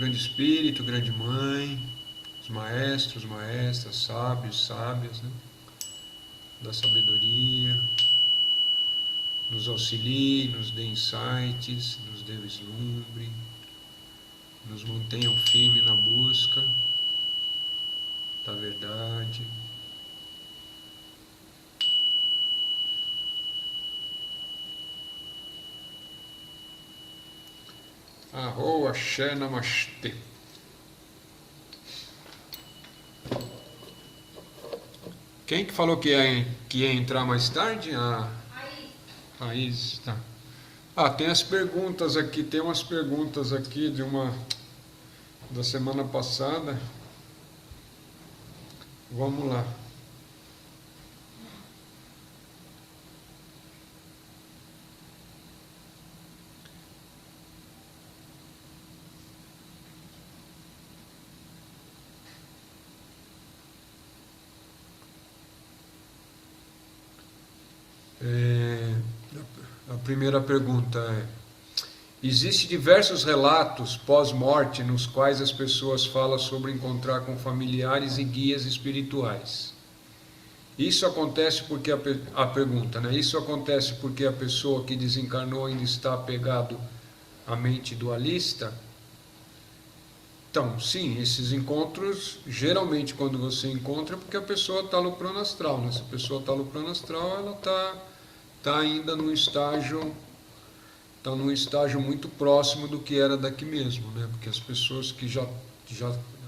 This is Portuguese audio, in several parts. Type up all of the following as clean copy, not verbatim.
grande espírito, grande mãe, os maestros, maestras, sábios, sábias, né? Da sabedoria, nos auxilie, nos dê insights, nos dê vislumbre, nos mantenham firme na busca da verdade. Arro, axé, namastê. Quem que falou que ia entrar mais tarde? A Raiz, tá. Tem as perguntas aqui, tem umas perguntas aqui da semana passada. Vamos lá. A primeira pergunta é: existe diversos relatos pós-morte nos quais as pessoas falam sobre encontrar com familiares e guias espirituais. Isso acontece porque a pergunta, né? Isso acontece porque a pessoa que desencarnou ainda está apegado à mente dualista? Então, sim, esses encontros, geralmente quando você encontra é porque a pessoa está no plano astral, né? Se a pessoa está no plano astral, ela está ainda num estágio muito próximo do que era daqui mesmo, né? Porque as pessoas que já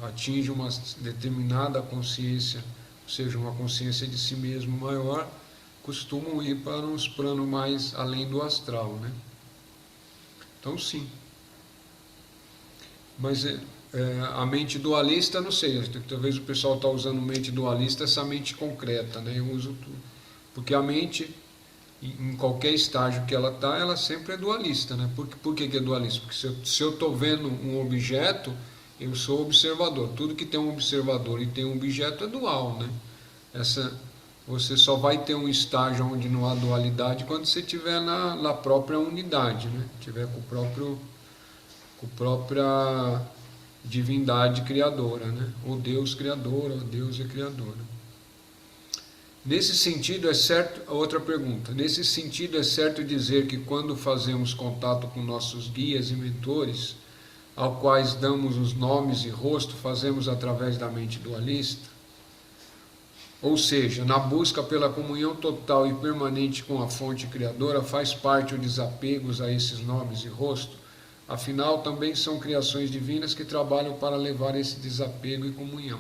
atingem uma determinada consciência, ou seja, uma consciência de si mesmo maior, costumam ir para uns planos mais além do astral, né? Então, sim. Mas a mente dualista, não sei, talvez o pessoal está usando mente dualista, essa mente concreta, né? Eu uso tudo. Porque a mente, em qualquer estágio que ela está, ela sempre é dualista, né? Por que é dualista? Porque se eu estou vendo um objeto, eu sou observador. Tudo que tem um observador e tem um objeto é dual, né? Você só vai ter um estágio onde não há dualidade quando você estiver na própria unidade, né? Tiver com a própria divindade criadora, né? Ou Deus criador, ou Deus é criadora. Nesse sentido, é certo, outra pergunta, nesse sentido é certo dizer que quando fazemos contato com nossos guias e mentores, ao quais damos os nomes e rosto, fazemos através da mente dualista? Ou seja, na busca pela comunhão total e permanente com a fonte criadora, faz parte o desapego a esses nomes e rosto? Afinal, também são criações divinas que trabalham para levar esse desapego e comunhão.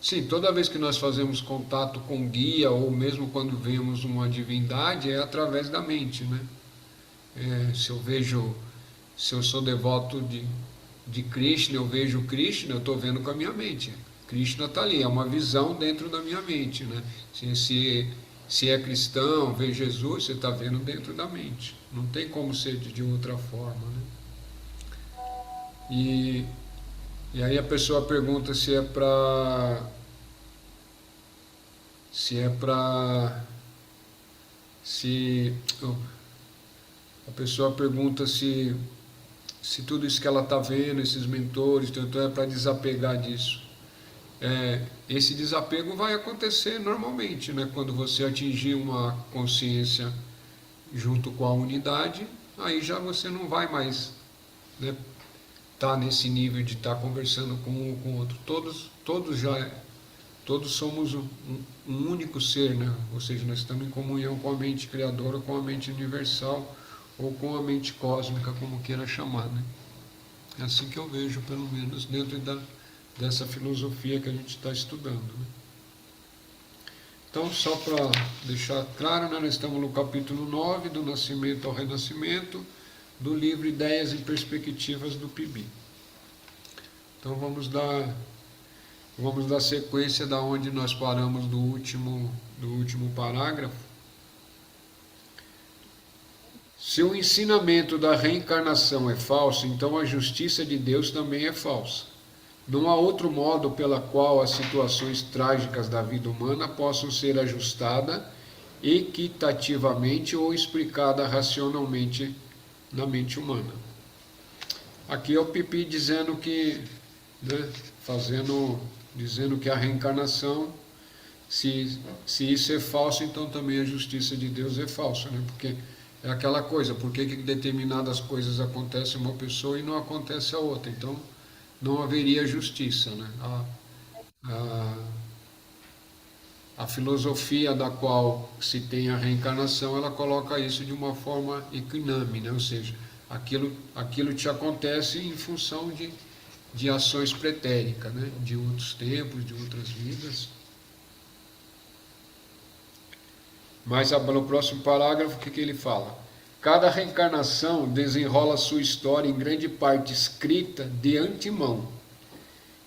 Sim, toda vez que nós fazemos contato com guia, ou mesmo quando vemos uma divindade, é através da mente, né? Se eu sou devoto de Krishna, eu vejo Krishna, eu estou vendo com a minha mente. Krishna está ali, é uma visão dentro da minha mente, né? Se é cristão, vê Jesus, você está vendo dentro da mente. Não tem como ser de outra forma, né? E aí a pessoa pergunta se a pessoa pergunta se tudo isso que ela está vendo, esses mentores, então é para desapegar disso. Esse desapego vai acontecer normalmente, né? Quando você atingir uma consciência junto com a unidade, aí já você não vai mais, né, tá nesse nível de estar conversando com um ou com o outro. Todos somos um único ser, né? Ou seja, nós estamos em comunhão com a mente criadora, com a mente universal, ou com a mente cósmica, como queira chamar, né? É assim que eu vejo, pelo menos, dentro dessa filosofia que a gente está estudando, né? Então, só para deixar claro, né, nós estamos no capítulo 9, do Nascimento ao Renascimento, do livro Ideias e Perspectivas do PIB. Então vamos dar sequência da onde nós paramos do último parágrafo. Se o ensinamento da reencarnação é falso, então a justiça de Deus também é falsa. Não há outro modo pela qual as situações trágicas da vida humana possam ser ajustadas equitativamente ou explicadas racionalmente na mente humana. Aqui é o Pipi dizendo que, né, dizendo que a reencarnação, se isso é falso, então também a justiça de Deus é falsa, né? Porque é aquela coisa, por que determinadas coisas acontecem a uma pessoa e não acontece a outra? Então não haveria justiça, né? A, a filosofia da qual se tem a reencarnação, ela coloca isso de uma forma equinâme, né? Ou seja, aquilo te acontece em função de ações pretéricas, né? De outros tempos, de outras vidas. Mas no próximo parágrafo, o que ele fala? Cada reencarnação desenrola sua história em grande parte escrita de antemão,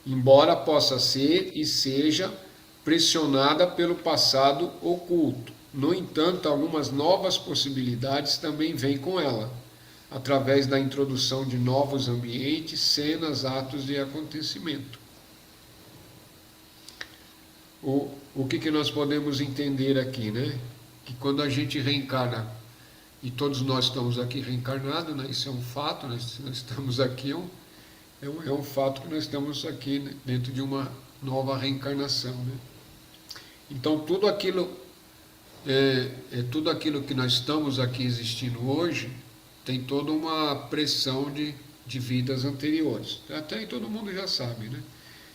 embora possa ser e seja pressionada pelo passado oculto. No entanto, algumas novas possibilidades também vêm com ela, através da introdução de novos ambientes, cenas, atos e acontecimento. O que nós podemos entender aqui, né? Que quando a gente reencarna, e todos nós estamos aqui reencarnados, né? Isso é um fato, nós estamos aqui, é um fato que nós estamos aqui, né, dentro de uma nova reencarnação, né? Então tudo aquilo que nós estamos aqui existindo hoje tem toda uma pressão de vidas anteriores. Até aí todo mundo já sabe, né?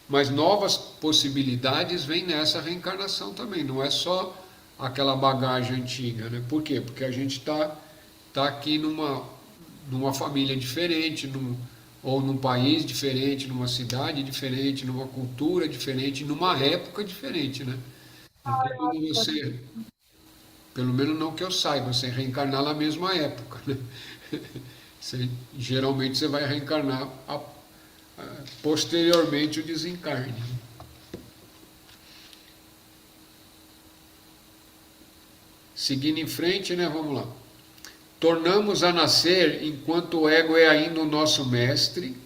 Mas novas possibilidades vêm nessa reencarnação também, não é só aquela bagagem antiga, né? Por quê? Porque a gente tá aqui numa família diferente, ou num país diferente, numa cidade diferente, numa cultura diferente, numa época diferente, né? Porque quando você, pelo menos não que eu saiba, você reencarnar na mesma época, né? Geralmente você vai reencarnar posteriormente o desencarne. Seguindo em frente, né? Vamos lá. Tornamos a nascer enquanto o ego é ainda o nosso mestre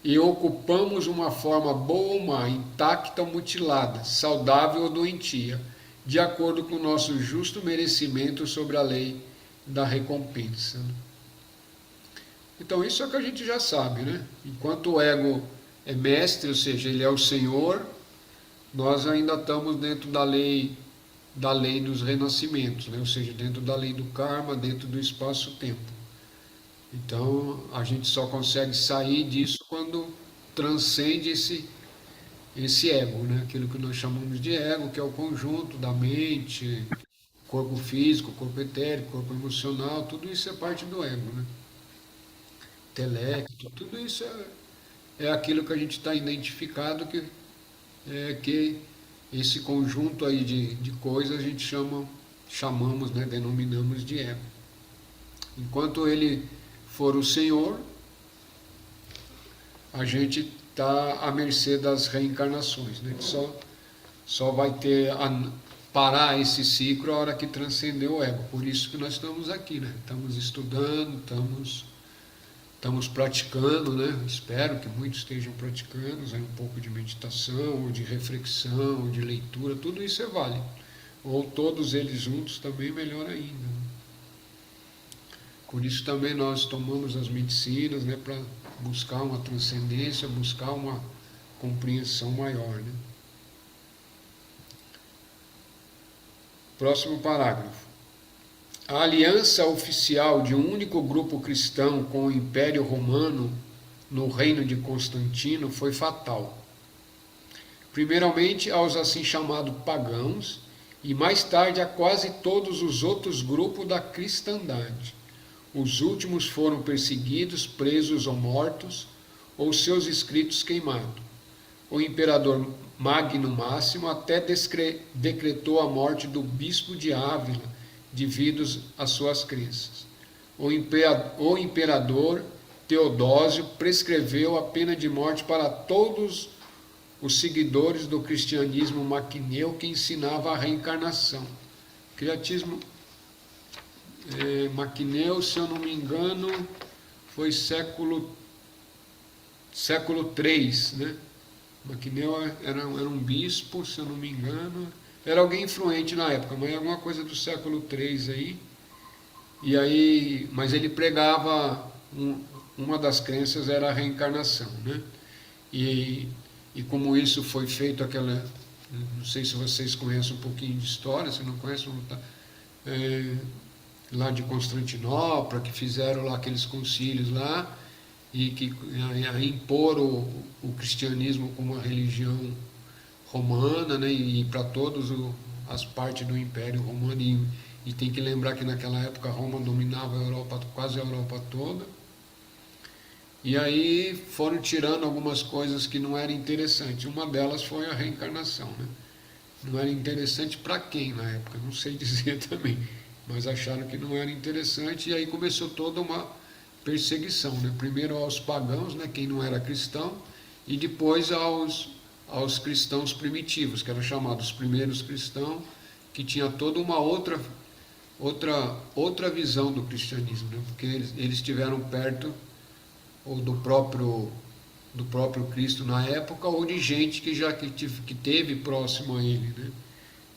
e ocupamos uma forma boa ou má, intacta ou mutilada, saudável ou doentia, de acordo com o nosso justo merecimento sobre a lei da recompensa. Então isso é o que a gente já sabe, né? Enquanto o ego é mestre, ou seja, ele é o Senhor, nós ainda estamos dentro da lei dos renascimentos, né? Ou seja, dentro da lei do karma, dentro do espaço-tempo. Então a gente só consegue sair disso quando transcende esse ego, né? Aquilo que nós chamamos de ego, que é o conjunto da mente, corpo físico, corpo etérico, corpo emocional, tudo isso é parte do ego, né? Intelecto, tudo isso é aquilo que a gente está identificado que esse conjunto aí de coisas a gente chamamos, né, denominamos de ego. Enquanto ele for o Senhor, a gente está à mercê das reencarnações, né? Só vai parar esse ciclo a hora que transcender o ego. Por isso que nós estamos aqui, né? Estamos estudando, estamos praticando, né? Espero que muitos estejam praticando, um pouco de meditação, ou de reflexão, ou de leitura, tudo isso é válido. Ou todos eles juntos também, melhor ainda. Por isso também nós tomamos as medicinas, né, para buscar uma transcendência, buscar uma compreensão maior, né? Próximo parágrafo. A aliança oficial de um único grupo cristão com o Império Romano no reino de Constantino foi fatal. Primeiramente aos assim chamados pagãos e mais tarde a quase todos os outros grupos da cristandade. Os últimos foram perseguidos, presos ou mortos, ou seus escritos queimados. O imperador Magno Máximo até decretou a morte do bispo de Ávila, devido às suas crenças. O imperador Teodósio prescreveu a pena de morte para todos os seguidores do cristianismo maquineu que ensinava a reencarnação. Criatismo maquineu, se eu não me engano, foi século III, né? Maquineu era um bispo, se eu não me engano, era alguém influente na época, mas alguma coisa do século III aí. E aí, mas ele pregava uma das crenças era a reencarnação, né? E como isso foi feito, não sei se vocês conhecem um pouquinho de história, se não conhecem, lá de Constantinopla, que fizeram lá aqueles concílios lá, e que imporam o cristianismo como uma religião romana, né, e para todas as partes do Império Romano, e tem que lembrar que naquela época Roma dominava a Europa, quase a Europa toda, e aí foram tirando algumas coisas que não eram interessantes. Uma delas foi a reencarnação, né? Não era interessante para quem na época, não sei dizer também, mas acharam que não era interessante, e aí começou toda uma perseguição, né? Primeiro aos pagãos, né, quem não era cristão, e depois aos cristãos primitivos, que eram chamados primeiros cristãos, que tinha toda uma outra visão do cristianismo, né? Porque eles estiveram perto ou do próprio Cristo na época, ou de gente que teve próximo a ele, né?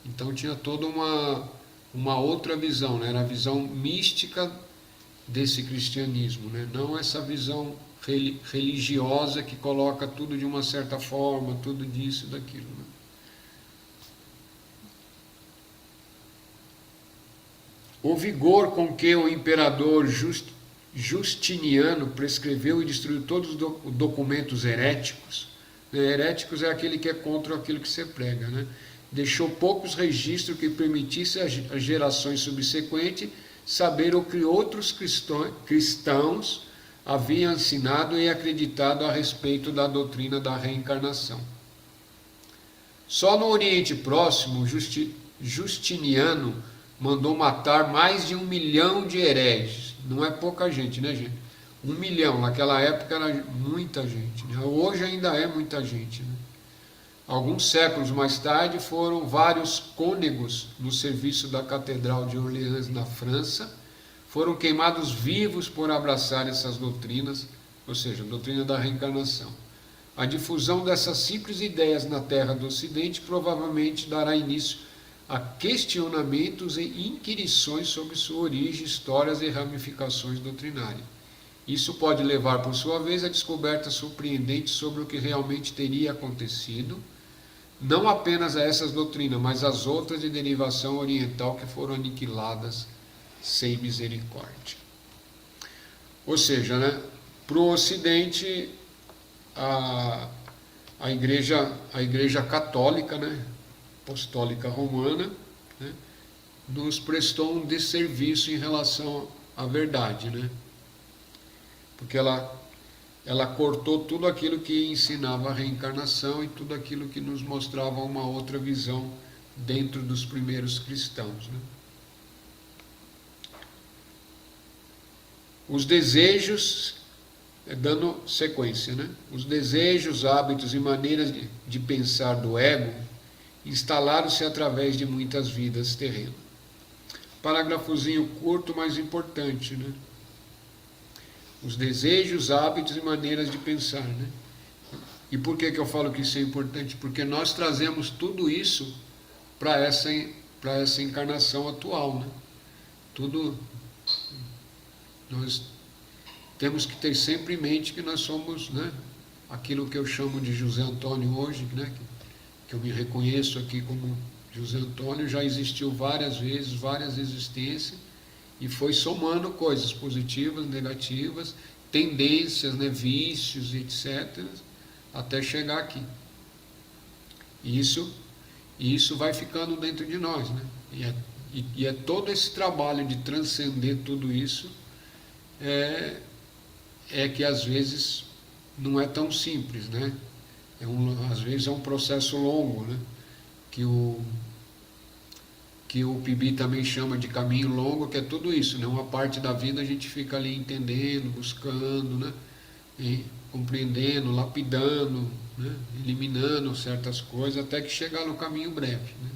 Então tinha toda uma outra visão, né? Era a visão mística desse cristianismo, né? Não essa visão religiosa que coloca tudo de uma certa forma, tudo disso e daquilo, né? O vigor com que o imperador Justiniano prescreveu e destruiu todos os documentos heréticos, né? Heréticos é aquele que é contra aquilo que você prega, né? Deixou poucos registros que permitissem às gerações subsequentes saber o que outros cristãos haviam ensinado e acreditado a respeito da doutrina da reencarnação. Só no Oriente Próximo, Justiniano mandou matar mais de 1 milhão de hereges. Não é pouca gente, né, gente? 1 milhão, naquela época era muita gente, né? Hoje ainda é muita gente, né? Alguns séculos mais tarde foram vários cônegos no serviço da Catedral de Orleans, na França, foram queimados vivos por abraçar essas doutrinas, ou seja, a doutrina da reencarnação. A difusão dessas simples ideias na terra do Ocidente provavelmente dará início a questionamentos e inquirições sobre sua origem, histórias e ramificações doutrinárias. Isso pode levar, por sua vez, a descobertas surpreendentes sobre o que realmente teria acontecido, não apenas a essas doutrinas, mas as outras de derivação oriental que foram aniquiladas sem misericórdia. Ou seja, né, para o Ocidente, a igreja católica, né, apostólica romana, né, nos prestou um desserviço em relação à verdade, né? Porque ela cortou tudo aquilo que ensinava a reencarnação e tudo aquilo que nos mostrava uma outra visão dentro dos primeiros cristãos, né? Os desejos, dando sequência, né? Os desejos, hábitos e maneiras de pensar do ego instalaram-se através de muitas vidas terrenas. Parágrafozinho curto, mas importante, né? Os desejos, hábitos e maneiras de pensar, né? E por que eu falo que isso é importante? Porque nós trazemos tudo isso para essa encarnação atual, né? Nós temos que ter sempre em mente que nós somos, né, aquilo que eu chamo de José Antônio hoje, né, que eu me reconheço aqui como José Antônio, já existiu várias vezes, várias existências, e foi somando coisas positivas, negativas, tendências, né, vícios, etc., até chegar aqui. E isso vai ficando dentro de nós, né? E é todo esse trabalho de transcender tudo isso que às vezes não é tão simples, né? Às vezes é um processo longo, né? Que o Pibi também chama de caminho longo, que é tudo isso, né? Uma parte da vida a gente fica ali entendendo, buscando, né? E compreendendo, lapidando, né? Eliminando certas coisas, até que chegar no caminho breve, né?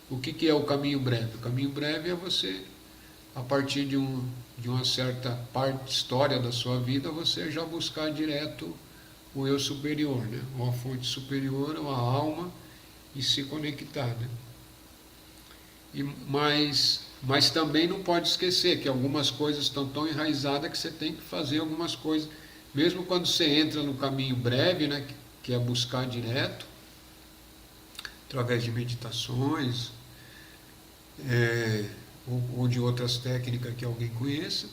O que é o caminho breve? O caminho breve é você, a partir de uma certa história da sua vida, você já buscar direto o eu superior, né? Ou a fonte superior, ou a alma, e se conectar, né? Mas Mas também não pode esquecer que algumas coisas estão tão enraizadas que você tem que fazer algumas coisas. Mesmo quando você entra no caminho breve, né, que é buscar direto, através de meditações, ou de outras técnicas que alguém conheça,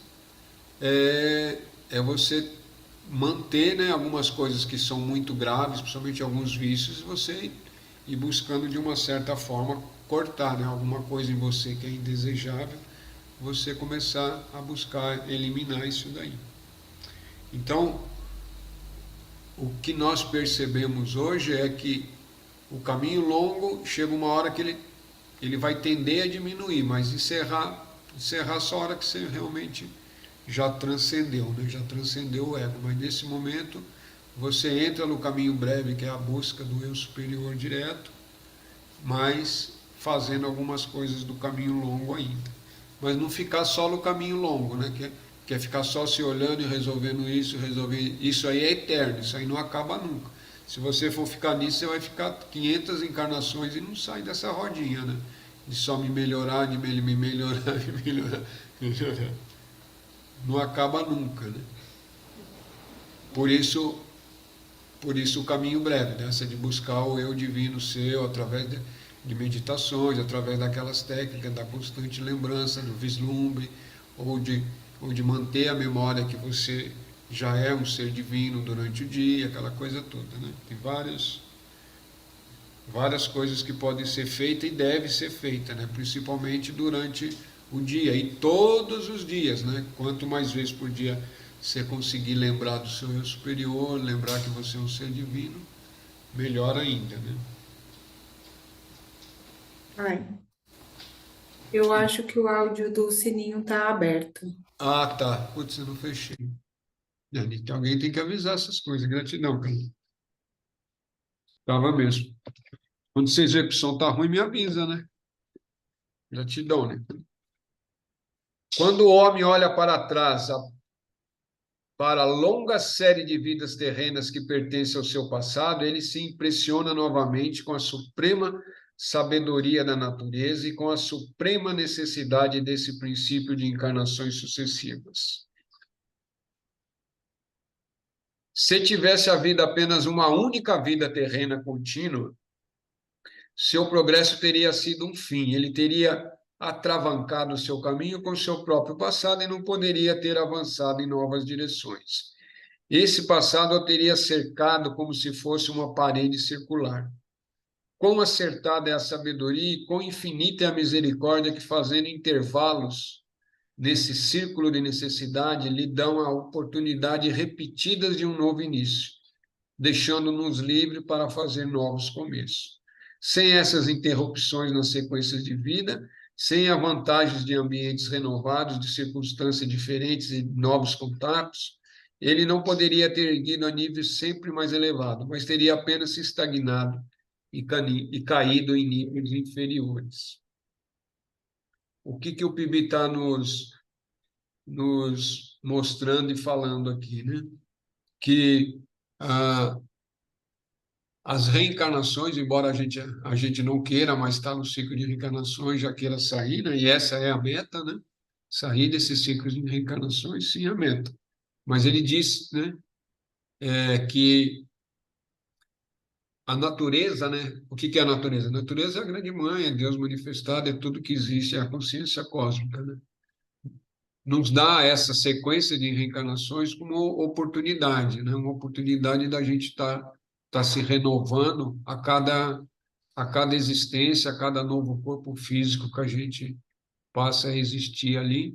é você manter, né, algumas coisas que são muito graves, principalmente alguns vícios, você ir buscando de uma certa forma cortar, né, alguma coisa em você que é indesejável, você começar a buscar eliminar isso daí. Então, o que nós percebemos hoje é que o caminho longo chega uma hora que ele vai tender a diminuir, mas encerrar só a hora que você realmente já transcendeu, né? Já transcendeu o ego. Mas nesse momento você entra no caminho breve, que é a busca do eu superior direto, mas fazendo algumas coisas do caminho longo ainda. Mas não ficar só no caminho longo, né? Que é ficar só se olhando e resolvendo isso, resolver isso aí é eterno, isso aí não acaba nunca. Se você for ficar nisso, você vai ficar 500 encarnações e não sai dessa rodinha, né? De só me melhorar, de me melhorar, me melhorar, melhorar. Não acaba nunca, né? Por isso, por isso o caminho breve, né? Essa de buscar o eu divino seu através de meditações, através daquelas técnicas da constante lembrança, do vislumbre, ou de, ou de manter a memória que você já é um ser divino durante o dia, aquela coisa toda, né? Tem várias coisas que podem ser feitas e devem ser feitas, né? Principalmente durante o dia e todos os dias, né? Quanto mais vezes por dia você conseguir lembrar do seu eu superior, lembrar que você é um ser divino, melhor ainda, né? Ai, eu acho que o áudio do sininho tá aberto. Ah, tá. Putz, eu não fechei. Alguém tem que avisar essas coisas. Gratidão, cara. Tava mesmo. Quando vocês verem que o som tá ruim, me avisa, né? Gratidão, né? Quando o homem olha para trás, para a longa série de vidas terrenas que pertence ao seu passado, ele se impressiona novamente com a suprema sabedoria da natureza e com a suprema necessidade desse princípio de encarnações sucessivas. Se tivesse havido apenas uma única vida terrena contínua, seu progresso teria sido um fim, ele teria atravancado o seu caminho com seu próprio passado e não poderia ter avançado em novas direções. Esse passado o teria cercado como se fosse uma parede circular. Quão acertada é a sabedoria e quão infinita é a misericórdia que, fazendo intervalos nesse círculo de necessidade, lhe dão a oportunidade repetidas de um novo início, deixando-nos livres para fazer novos começos. Sem essas interrupções nas sequências de vida, sem as vantagens de ambientes renovados, de circunstâncias diferentes e novos contatos, ele não poderia ter erguido a nível sempre mais elevado, mas teria apenas se estagnado e caído em níveis inferiores. O que o PIB está nos mostrando e falando aqui, né? Que ah, as reencarnações, embora a gente não queira, mas está no ciclo de reencarnações, já queira sair, né? E essa é a meta, né? Sair desse ciclo de reencarnações, sim, é a meta. Mas ele diz, né, que a natureza, né? O que é a natureza? A natureza é a grande mãe, é Deus manifestado, é tudo que existe, é a consciência cósmica, né? Nos dá essa sequência de reencarnações como oportunidade, né? Uma oportunidade da gente tá se renovando a cada existência, a cada novo corpo físico que a gente passa a existir ali.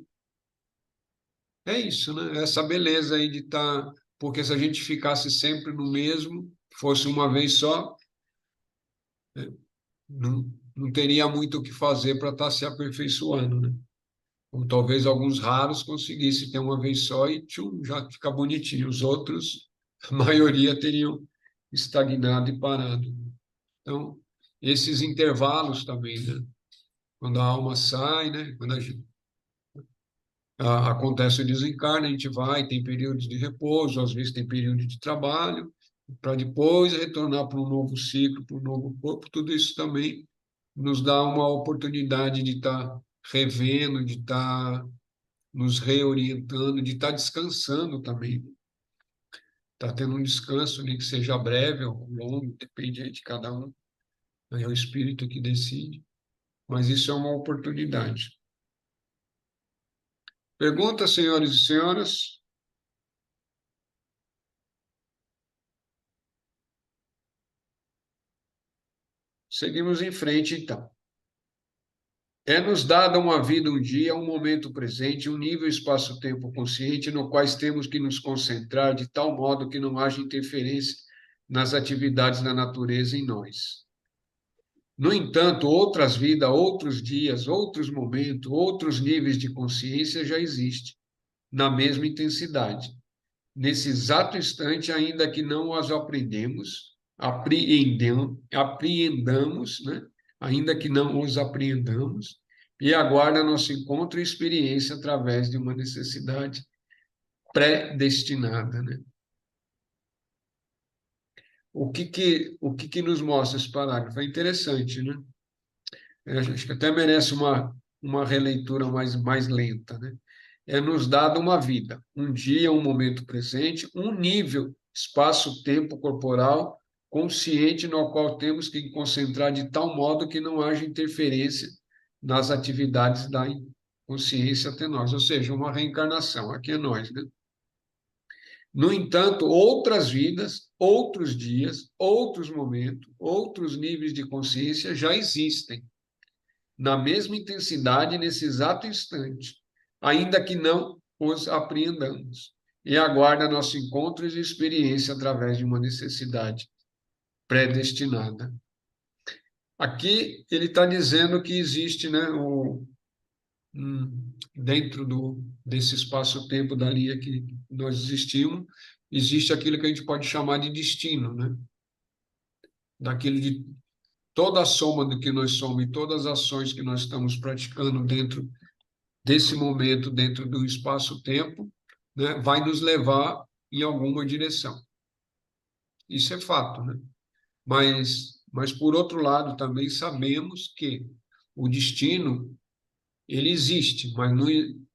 É isso, né? Essa beleza aí de estar. Porque se a gente ficasse sempre no mesmo, fosse uma vez só, não teria muito o que fazer para estar se aperfeiçoando, né? Ou talvez alguns raros conseguissem ter uma vez só e tchum, já fica bonitinho. Os outros, a maioria teriam estagnado e parado. Então, esses intervalos também, né? Quando a alma sai, né? Quando acontece o desencarne, a gente vai, tem períodos de repouso, às vezes tem período de trabalho, para depois retornar para um novo ciclo, para um novo corpo. Tudo isso também nos dá uma oportunidade de estar revendo, de estar nos reorientando, de estar descansando também. Está tendo um descanso, nem que seja breve ou longo, depende aí de cada um. É o espírito que decide. Mas isso é uma oportunidade. Pergunta, senhores e senhoras? Seguimos em frente, então. É-nos dada uma vida, um dia, um momento presente, um nível espaço-tempo consciente no quais temos que nos concentrar de tal modo que não haja interferência nas atividades da natureza em nós. No entanto, outras vidas, outros dias, outros momentos, outros níveis de consciência já existem, na mesma intensidade. Nesse exato instante, ainda que não as apreendamos, né? Ainda que não os apreendamos, e aguarda nosso encontro e experiência através de uma necessidade predestinada, né? O que nos mostra esse parágrafo? É interessante, né? Acho que até merece uma releitura mais lenta, né? É nos dado uma vida, um dia, um momento presente, um nível, espaço-tempo corporal consciente no qual temos que concentrar de tal modo que não haja interferência nas atividades da consciência até nós, ou seja, uma reencarnação, aqui é nós, né? No entanto, outras vidas, outros dias, outros momentos, outros níveis de consciência já existem na mesma intensidade nesse exato instante, ainda que não os apreendamos, e aguarda nosso encontro e experiência através de uma necessidade predestinada. Aqui ele está dizendo que existe, né, dentro desse espaço-tempo da linha que nós existimos, existe aquilo que a gente pode chamar de destino, né? Daquilo de toda a soma do que nós somos e todas as ações que nós estamos praticando dentro desse momento, dentro do espaço-tempo, né, vai nos levar em alguma direção. Isso é fato, né? Mas por outro lado, também sabemos que o destino, ele existe,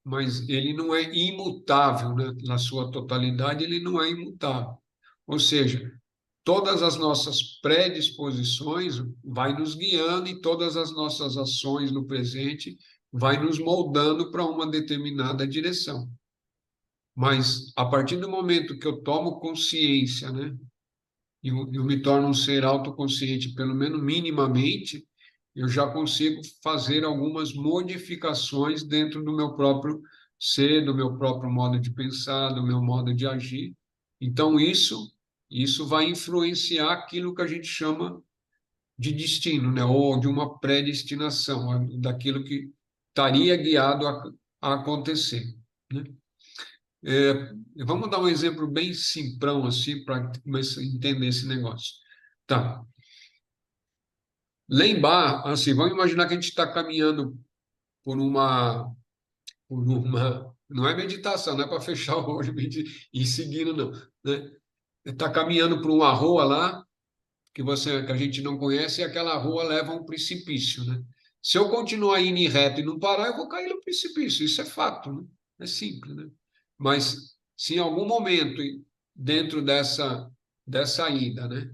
mas ele não é imutável, né? Na sua totalidade, ele não é imutável. Ou seja, todas as nossas predisposições vai nos guiando e todas as nossas ações no presente vai nos moldando para uma determinada direção. Mas a partir do momento que eu tomo consciência, né, eu me torno um ser autoconsciente, pelo menos minimamente, eu já consigo fazer algumas modificações dentro do meu próprio ser, do meu próprio modo de pensar, do meu modo de agir. Então, isso vai influenciar aquilo que a gente chama de destino, né? Ou de uma predestinação, daquilo que estaria guiado a acontecer, né? Vamos dar um exemplo bem simprão, assim, para começar a entender esse negócio. Tá. Lembrar, assim, vamos imaginar que a gente está caminhando por uma, não é meditação, não é para fechar o olho e ir seguindo, não, né? Está caminhando por uma rua lá, que a gente não conhece, e aquela rua leva a um precipício, né? Se eu continuar indo em reto e não parar, eu vou cair no precipício, isso é fato, né? É simples, né? Mas se em algum momento, dentro dessa ida, né,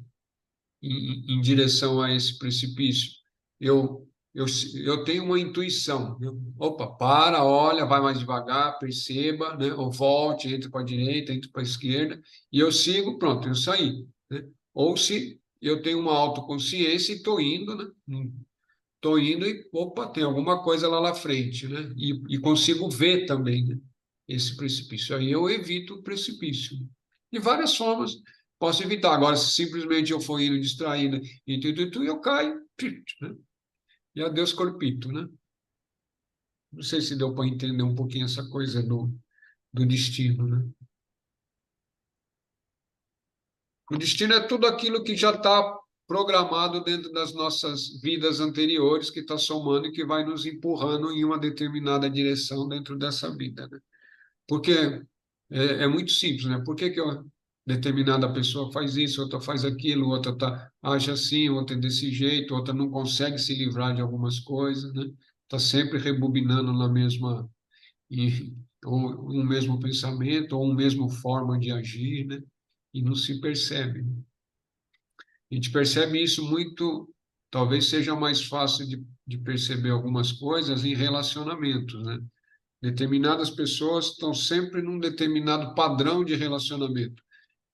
em direção a esse precipício, eu, eu tenho uma intuição, opa, para, olha, vai mais devagar, perceba, né, ou volte, entre para a direita, entre para a esquerda, e eu sigo, pronto, eu saí, né? Ou se eu tenho uma autoconsciência e estou indo, né? Estou indo e, opa, tem alguma coisa lá na frente, né? E consigo ver também, né, esse precipício. Aí eu evito o precipício. De várias formas, posso evitar. Agora, se simplesmente eu for indo distraído e eu caio, né? E adeus corpito, né? Não sei se deu para entender um pouquinho essa coisa do destino, né? O destino é tudo aquilo que já está programado dentro das nossas vidas anteriores, que está somando e que vai nos empurrando em uma determinada direção dentro dessa vida, né? Porque é muito simples, né? Por que determinada pessoa faz isso, outra faz aquilo, outra age assim, outra é desse jeito, outra não consegue se livrar de algumas coisas, né? está sempre rebobinando na mesma, ou um mesmo pensamento, ou uma mesma forma de agir, né? E não se percebe. A gente percebe isso muito, talvez seja mais fácil de perceber algumas coisas em relacionamentos, né? Determinadas pessoas estão sempre num determinado padrão de relacionamento,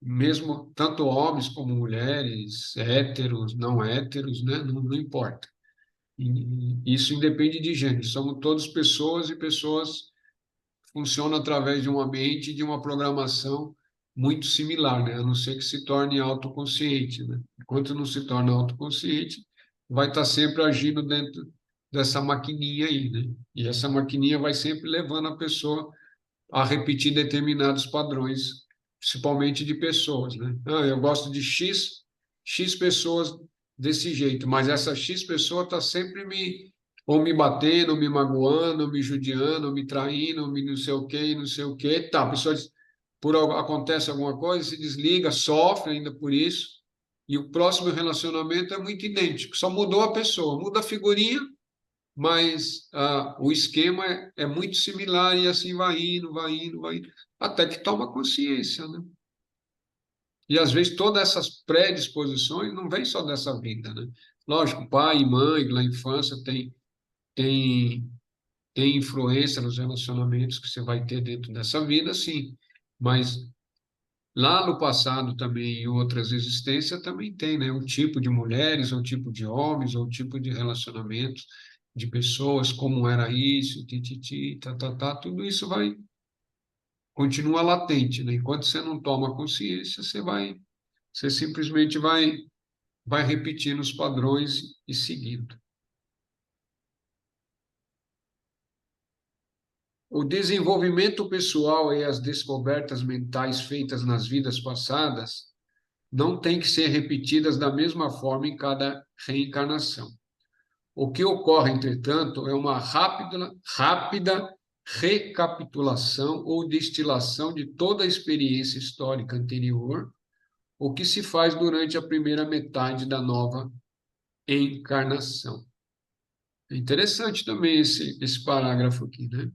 mesmo tanto homens como mulheres, héteros, não héteros, né? Não importa. E isso independe de gênero. Somos todos pessoas e pessoas funcionam através de um ambiente e de uma programação muito similar, né? A não ser que se torne autoconsciente, né? Enquanto não se torna autoconsciente, vai estar sempre agindo dentro dessa maquininha aí, né? E essa maquininha vai sempre levando a pessoa a repetir determinados padrões, principalmente de pessoas, né? Ah, eu gosto de X pessoas desse jeito, mas essa X pessoa está sempre ou me batendo, ou me magoando, ou me judiando, ou me traindo, ou me não sei o quê, não sei o quê. Tá, a pessoa acontece alguma coisa, se desliga, sofre ainda por isso, e o próximo relacionamento é muito idêntico, só mudou a pessoa, muda a figurinha, mas o esquema é muito similar e assim vai indo, vai indo, vai indo, até que toma consciência, né? E às vezes todas essas predisposições não vêm só dessa vida, né? Lógico, pai e mãe, na infância tem, tem influência nos relacionamentos que você vai ter dentro dessa vida, sim, mas lá no passado também, em outras existências, também tem, né? Um tipo de mulheres, ou um tipo de homens, ou um tipo de relacionamentos de pessoas, como era isso, tititi, tá, tudo isso continua latente, né? Enquanto você não toma consciência, você simplesmente vai repetindo os padrões e seguindo. O desenvolvimento pessoal e as descobertas mentais feitas nas vidas passadas não têm que ser repetidas da mesma forma em cada reencarnação. O que ocorre, entretanto, é uma rápida recapitulação ou destilação de toda a experiência histórica anterior, o que se faz durante a primeira metade da nova encarnação. É interessante também esse parágrafo aqui, né?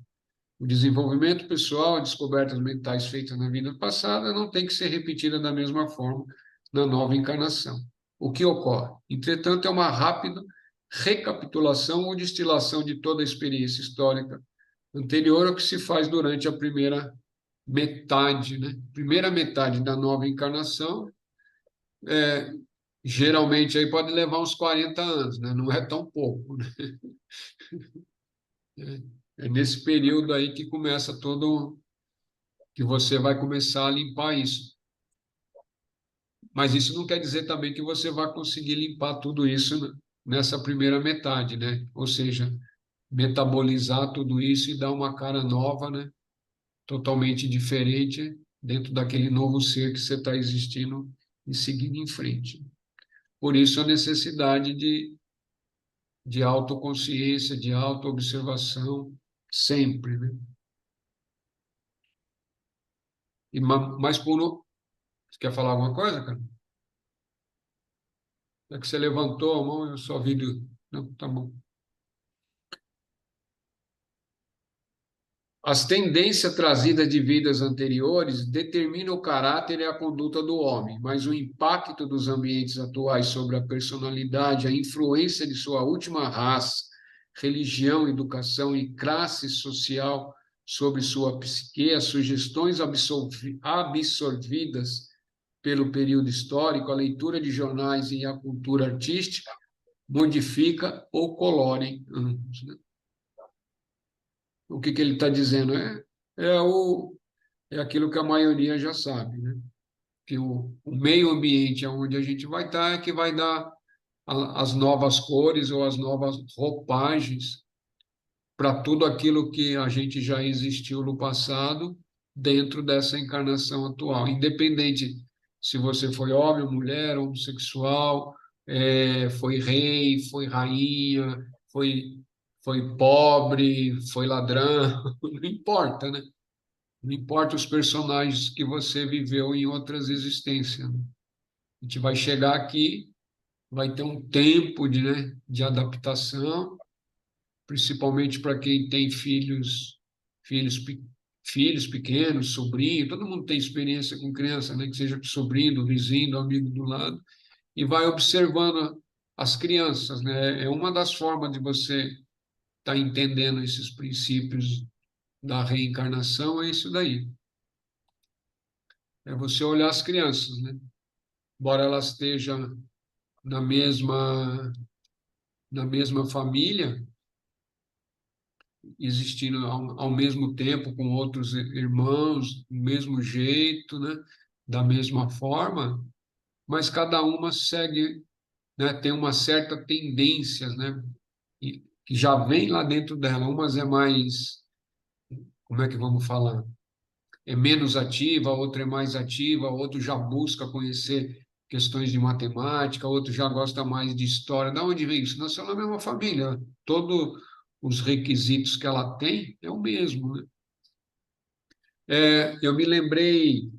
O desenvolvimento pessoal, descobertas mentais feitas na vida passada, não tem que ser repetida da mesma forma na nova encarnação. O que ocorre? Entretanto, é uma rápida recapitulação ou destilação de toda a experiência histórica anterior ao que se faz durante a primeira metade, né? Primeira metade da nova encarnação, geralmente aí pode levar uns 40 anos, né? Não é tão pouco, né? É nesse período aí que começa que você vai começar a limpar isso. Mas isso não quer dizer também que você vai conseguir limpar tudo isso nessa primeira metade, né? Ou seja, metabolizar tudo isso e dar uma cara nova, né? Totalmente diferente dentro daquele novo ser que você está existindo e seguindo em frente. Por isso a necessidade de autoconsciência, de autoobservação, sempre, né? Mas você quer falar alguma coisa, cara? É que você levantou a mão, eu só vi. Não, tá bom. As tendências trazidas de vidas anteriores determinam o caráter e a conduta do homem, mas o impacto dos ambientes atuais sobre a personalidade, a influência de sua última raça, religião, educação e classe social sobre sua psique, as sugestões absorvidas pelo período histórico, a leitura de jornais e a cultura artística modifica ou colorem ambos, né? O que ele está dizendo é, o, é aquilo que a maioria já sabe, né? Que o meio ambiente onde a gente vai estar é que vai dar as novas cores ou as novas roupagens para tudo aquilo que a gente já existiu no passado dentro dessa encarnação atual, independente se você foi homem, mulher, homossexual, foi rei, foi rainha, foi pobre, foi ladrão, não importa, né? Não importa os personagens que você viveu em outras existências, né? A gente vai chegar aqui, vai ter um tempo de, né, de adaptação, principalmente para quem tem filhos, filhos pequenos, sobrinho, todo mundo tem experiência com criança, né? Que seja com sobrinho, do vizinho, do amigo do lado, e vai observando as crianças, né? É uma das formas de você estar entendendo esses princípios da reencarnação, é isso daí. É você olhar as crianças, né? Embora elas estejam na mesma, na mesma família, existindo ao mesmo tempo com outros irmãos, do mesmo jeito, né? Da mesma forma, mas cada uma segue, né? Tem uma certa tendência, né? Que já vem lá dentro dela. Umas é mais, como é que vamos falar? É menos ativa, a outra é mais ativa, a outro já busca conhecer questões de matemática, outro já gosta mais de história. Da onde vem isso? Nasceu na mesma família. Todos os requisitos que ela tem é o mesmo, né? Eu me lembrei,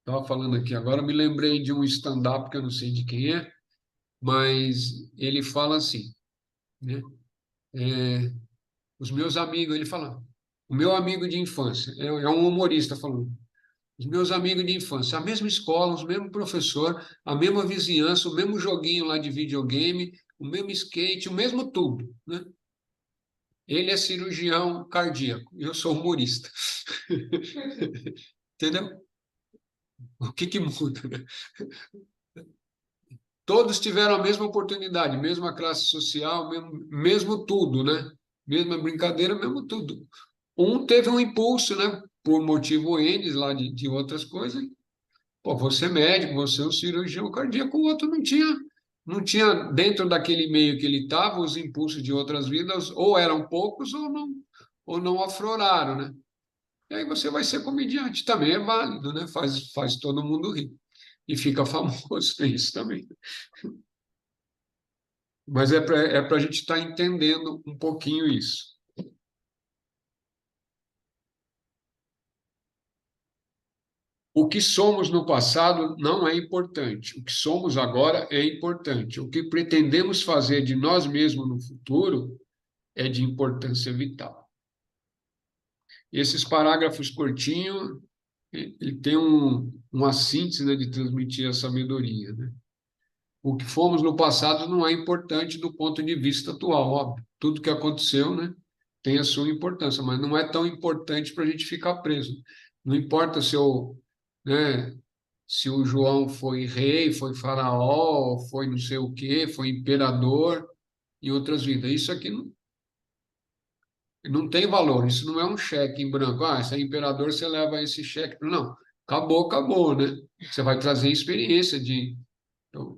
estava falando aqui agora, eu me lembrei de um stand-up que eu não sei de quem é, mas ele fala assim, né? Os meus amigos, ele fala, o meu amigo de infância, é um humorista falando. Os meus amigos de infância, a mesma escola, os mesmos professor, a mesma vizinhança, o mesmo joguinho lá de videogame, o mesmo skate, o mesmo tudo, né? Ele é cirurgião cardíaco, eu sou humorista. Entendeu? O que que muda, né? Todos tiveram a mesma oportunidade, mesma classe social, mesmo tudo, né? Mesma brincadeira, mesmo tudo. Um teve um impulso, né? Por motivo N, lá de outras coisas. Pô, você é médico, você é um cirurgião cardíaco, o outro não tinha dentro daquele meio que ele estava, os impulsos de outras vidas, ou eram poucos ou não afloraram, né? E aí você vai ser comediante, também é válido, né? Faz todo mundo rir. E fica famoso, tem isso também. Mas é para a gente estar entendendo um pouquinho isso. O que somos no passado não é importante. O que somos agora é importante. O que pretendemos fazer de nós mesmos no futuro é de importância vital. Esses parágrafos curtinhos, ele tem uma síntese, né, de transmitir a sabedoria, né? O que fomos no passado não é importante do ponto de vista atual, óbvio. Tudo que aconteceu, né, tem a sua importância, mas não é tão importante para a gente ficar preso. Não importa né, se o João foi rei, foi faraó, foi não sei o quê, foi imperador em outras vidas. Isso aqui não tem valor, isso não é um cheque em branco. Ah, se é imperador, você leva esse cheque. Não, acabou, acabou, né? Você vai trazer experiência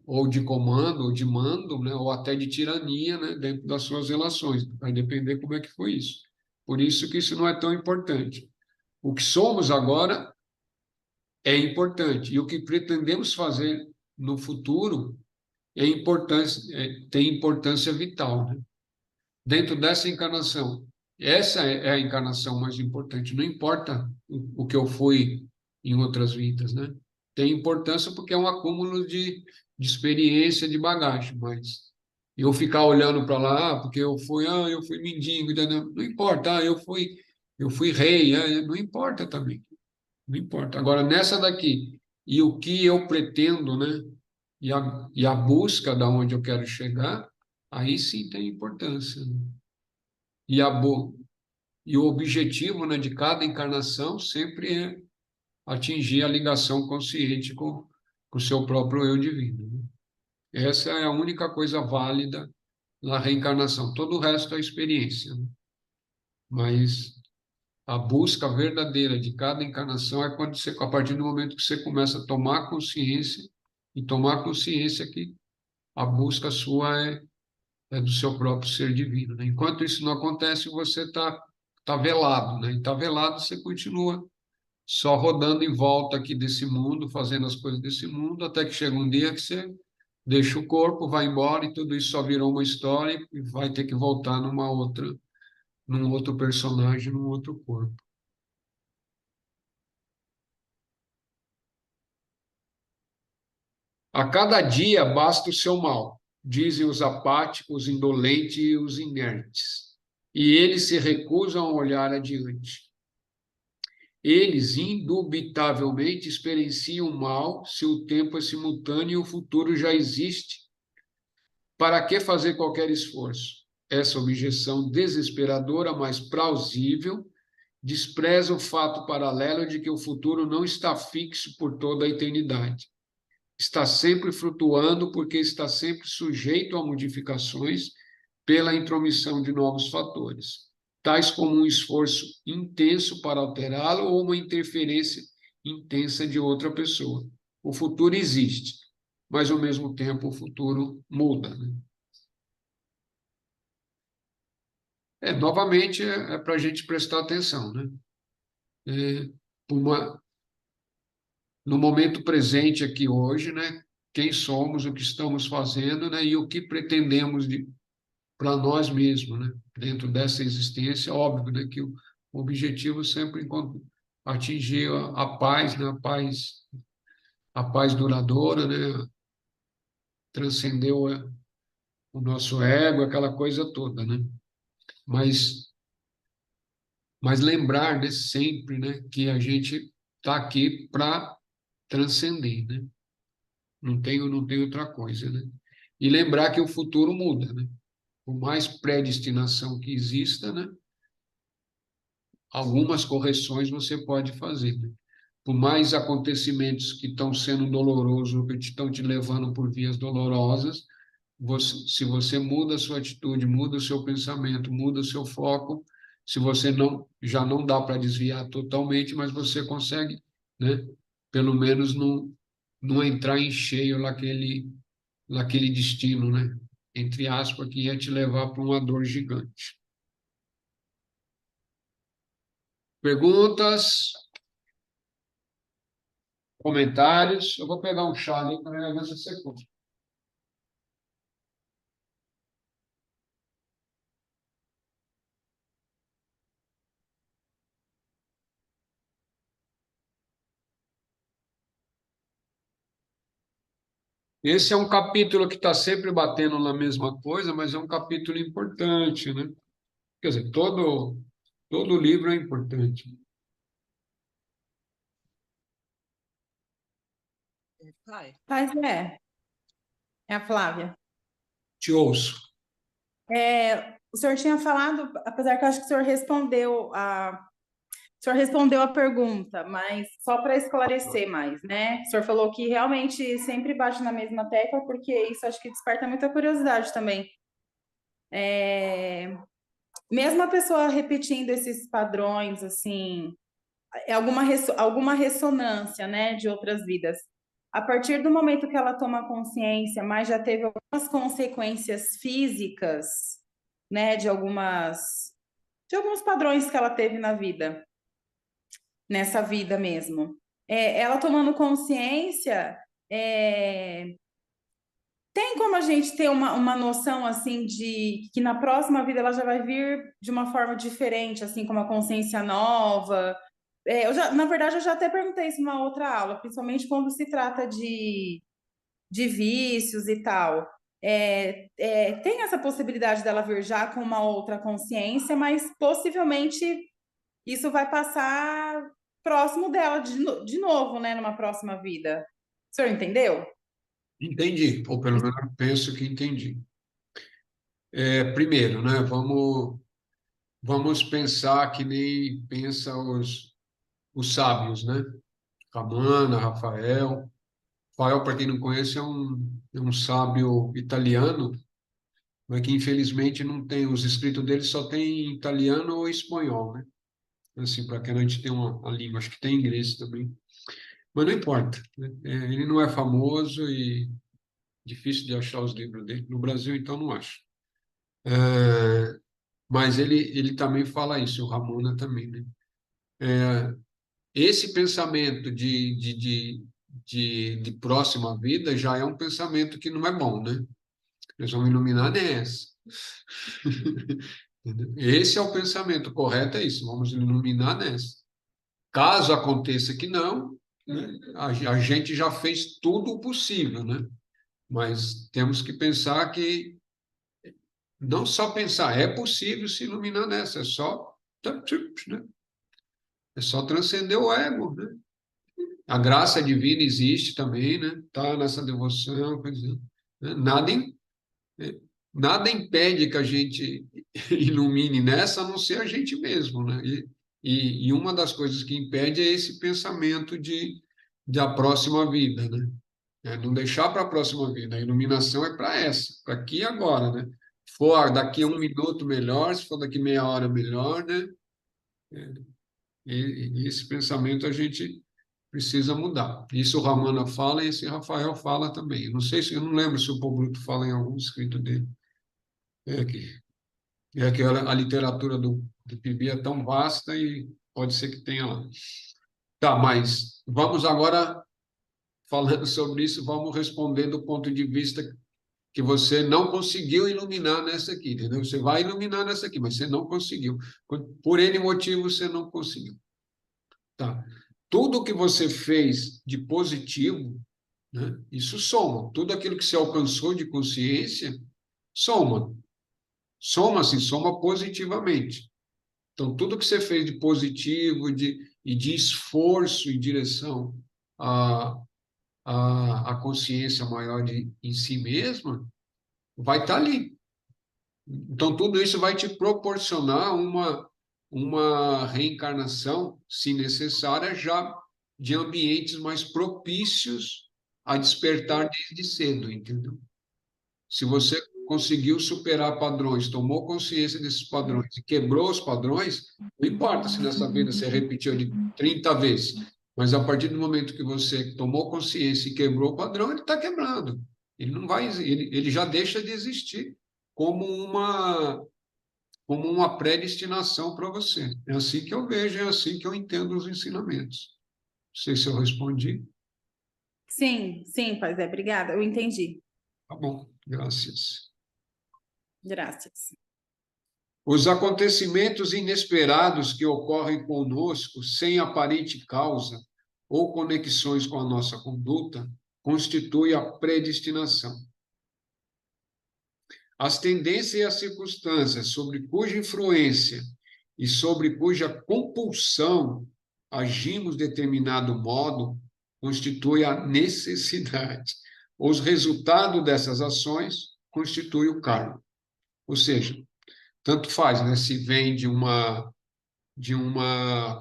ou de comando, ou de mando, né? Ou até de tirania, né? Dentro das suas relações. Vai depender como é que foi isso. Por isso que isso não é tão importante. O que somos agora é importante. E o que pretendemos fazer no futuro tem importância vital, né? Dentro dessa encarnação. Essa é a encarnação mais importante. Não importa o que eu fui em outras vidas, né? Tem importância porque é um acúmulo de experiência, de bagagem, mas eu ficar olhando para lá, porque eu fui mendigo, entendeu? Não importa, eu fui rei, não importa também, não importa. Agora, nessa daqui, e o que eu pretendo, né? E a busca da onde eu quero chegar, aí sim tem importância, né? E, a, bo- e o objetivo, né, de cada encarnação sempre é atingir a ligação consciente com o seu próprio eu divino, né? Essa é a única coisa válida na reencarnação. Todo o resto é experiência, né? Mas a busca verdadeira de cada encarnação é quando a partir do momento que você começa a tomar consciência, e tomar consciência que a busca sua é do seu próprio ser divino, né? Enquanto isso não acontece, você tá velado, né? E está velado, você continua só rodando em volta aqui desse mundo, fazendo as coisas desse mundo, até que chega um dia que você deixa o corpo, vai embora e tudo isso só virou uma história e vai ter que voltar num outro personagem, num outro corpo. A cada dia basta o seu mal. dizem os apáticos, os indolentes e os inertes. E eles se recusam a olhar adiante. Eles, indubitavelmente, experienciam o mal se o tempo é simultâneo e o futuro já existe. Para que fazer qualquer esforço? Essa objeção desesperadora, mas plausível, despreza o fato paralelo de que o futuro não está fixo por toda a eternidade. Está sempre flutuando porque está sempre sujeito a modificações pela intromissão de novos fatores, tais como um esforço intenso para alterá-lo ou uma interferência intensa de outra pessoa. O futuro existe, mas ao mesmo tempo o futuro muda, né? Novamente, para a gente prestar atenção, né? É, uma, no momento presente aqui hoje, né? Quem somos, o que estamos fazendo, né? E o que pretendemos para nós mesmos, né? Dentro dessa existência, óbvio, né? Que o objetivo sempre é atingir a paz, né? A paz duradoura, né? Transcender o nosso ego, aquela coisa toda, né? Mas, mas lembrar, né? Sempre, né? Que a gente está aqui para transcender, né? Não tem outra coisa, né? E lembrar que o futuro muda, né? Por mais predestinação que exista, né? Algumas correções você pode fazer, né? Por mais acontecimentos que estão sendo dolorosos, que estão te levando por vias dolorosas, se você muda a sua atitude, muda o seu pensamento, muda o seu foco, se você já não dá para desviar totalmente, mas você consegue, né? Pelo menos não entrar em cheio naquele destino, né? Entre aspas, que ia te levar para uma dor gigante. Perguntas, comentários? Eu vou pegar um chá ali para a garganta secou. Esse é um capítulo que está sempre batendo na mesma coisa, mas é um capítulo importante, né? Quer dizer, todo livro é importante. Mas é a Flávia. Te ouço. O senhor tinha falado, apesar que eu acho que o senhor respondeu a pergunta, mas só para esclarecer mais, né? O senhor falou que realmente sempre bate na mesma tecla, porque isso acho que desperta muita curiosidade também. Mesmo a pessoa repetindo esses padrões, assim, alguma ressonância, né, de outras vidas. A partir do momento que ela toma consciência, mas já teve algumas consequências físicas, né, de alguns padrões que ela teve na vida, nessa vida mesmo. Ela tomando consciência, tem como a gente ter uma noção assim de que na próxima vida ela já vai vir de uma forma diferente, assim, com uma consciência nova? Na verdade, eu já até perguntei isso numa outra aula, principalmente quando se trata de vícios e tal. Tem essa possibilidade dela vir já com uma outra consciência, mas possivelmente isso vai passar próximo dela de novo, né, numa próxima vida. O senhor entendeu? Entendi, ou pelo menos penso que entendi. Primeiro, né? Vamos pensar que nem pensa os sábios, né? Ramana, Rafael. Rafael, para quem não conhece, é um sábio italiano, mas que infelizmente não tem, os escritos dele só tem em italiano ou espanhol, né? Assim, para que a gente tenha uma língua, acho que tem inglês também, mas não importa, né? Ele não é famoso e difícil de achar os livros dele. No Brasil, então, não acho. Mas ele também fala isso, o Ramona também, né? Esse pensamento de próxima vida já é um pensamento que não é bom, né? Nós vamos iluminar nessa. Entendeu? Esse é o pensamento correto, é isso, vamos iluminar nessa. Caso aconteça que não, né, a gente já fez tudo o possível, né? Mas temos que pensar que, não só pensar, é possível se iluminar nessa, né? É só transcender o ego, né? A graça divina existe também, né? Está nessa devoção, quer dizer, né? Nada impede que a gente ilumine nessa, a não ser a gente mesmo, né? E uma das coisas que impede é esse pensamento de a próxima vida, né? É não deixar para a próxima vida. A iluminação é para essa, para aqui e agora, né? Se for daqui a um minuto, melhor; se for daqui meia hora, melhor, né? E esse pensamento a gente precisa mudar. Isso o Ramana fala e esse Rafael fala também. Eu não sei se eu não lembro se o Paul Bruto fala em algum escrito dele. É que a literatura do Pibi é tão vasta e pode ser que tenha lá. Tá, mas vamos agora, falando sobre isso, vamos responder do ponto de vista que você não conseguiu iluminar nessa aqui, entendeu? Você vai iluminar nessa aqui, mas você não conseguiu. Por N motivo, você não conseguiu. Tá. Tudo que você fez de positivo, né, isso soma. Tudo aquilo que você alcançou de consciência, soma. Soma-se, soma positivamente. Então, tudo que você fez de positivo e de esforço em direção à, à consciência maior em si mesma, vai estar ali. Então, tudo isso vai te proporcionar uma reencarnação, se necessária, já de ambientes mais propícios a despertar desde cedo, entendeu? Se você conseguiu superar padrões, tomou consciência desses padrões e quebrou os padrões, não importa se nessa vida você repetiu de 30 vezes, mas a partir do momento que você tomou consciência e quebrou o padrão, ele está quebrando. Ele não vai, ele já deixa de existir como uma predestinação para você. É assim que eu vejo, é assim que eu entendo os ensinamentos. Não sei se eu respondi. Sim, sim, Paz, obrigada. Eu entendi. Tá bom, graças. Graças. Os acontecimentos inesperados que ocorrem conosco sem aparente causa ou conexões com a nossa conduta constituem a predestinação. As tendências e as circunstâncias sobre cuja influência e sobre cuja compulsão agimos de determinado modo constituem a necessidade. Os resultados dessas ações constituem o karma. Ou seja, tanto faz, né? Se vem de uma